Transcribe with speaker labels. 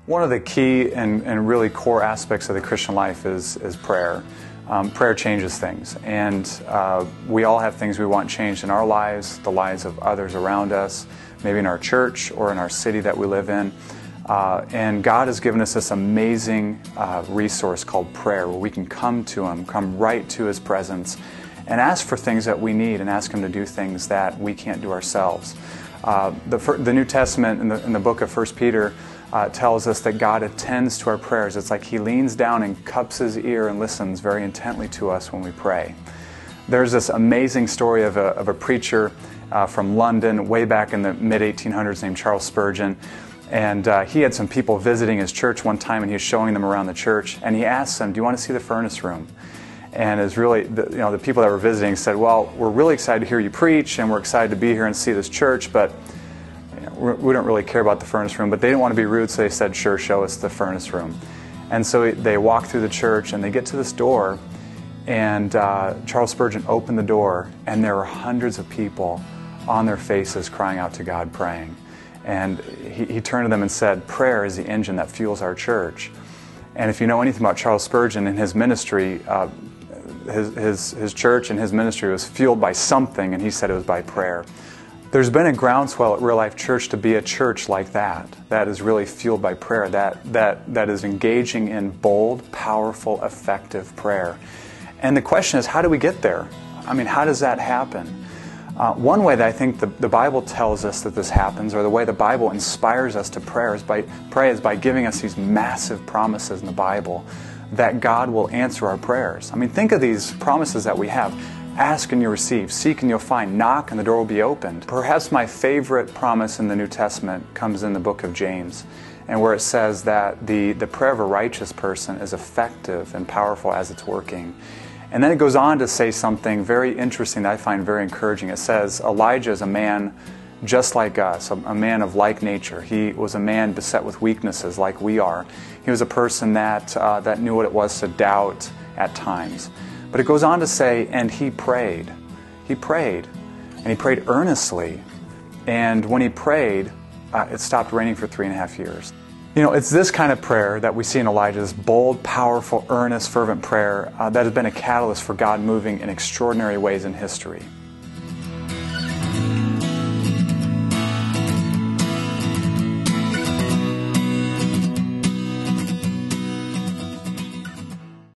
Speaker 1: One of the key and really core aspects of the Christian life is prayer. Prayer changes things, and we all have things we want changed in our lives, the lives of others around us, maybe in our church or in our city that we live in. And God has given us this amazing resource called prayer, where we can come to Him, come right to His presence, and ask for things that we need, and ask Him to do things that we can't do ourselves. The New Testament in the book of 1 Peter tells us that God attends to our prayers. It's like He leans down and cups His ear and listens very intently to us when we pray. There's this amazing story of a preacher from London way back in the mid-1800s named Charles Spurgeon. And he had some people visiting his church one time, and he was showing them around the church. And he asked them, "Do you want to see the furnace room?" And it's really, the people that were visiting said, "Well, we're really excited to hear you preach, and we're excited to be here and see this church, but we don't really care about the furnace room." But they didn't want to be rude, so they said, "Sure, show us the furnace room." And so they walk through the church, and they get to this door, and Charles Spurgeon opened the door, and there were hundreds of people on their faces crying out to God, praying. And he turned to them and said, "Prayer is the engine that fuels our church." And if you know anything about Charles Spurgeon and his ministry, his church and his ministry was fueled by something, and he said it was by prayer. There's been a groundswell at Real Life Church to be a church like that is really fueled by prayer, that is engaging in bold, powerful, effective prayer. And the question is, how do we get there? I mean, how does that happen? One way that I think the Bible tells us that this happens, or the way the Bible inspires us to pray is by giving us these massive promises in the Bible that God will answer our prayers. I mean, think of these promises that we have. Ask and you'll receive, seek and you'll find, knock and the door will be opened. Perhaps my favorite promise in the New Testament comes in the book of James, and where it says that the prayer of a righteous person is effective and powerful as it's working. And then it goes on to say something very interesting that I find very encouraging. It says, Elijah is a man just like us, a man of like nature. He was a man beset with weaknesses like we are. He was a person that knew what it was to doubt at times. But it goes on to say, and he prayed. He prayed. And he prayed earnestly. And when he prayed, it stopped raining for 3.5 years. You know, it's this kind of prayer that we see in Elijah, this bold, powerful, earnest, fervent prayer that has been a catalyst for God moving in extraordinary ways in history.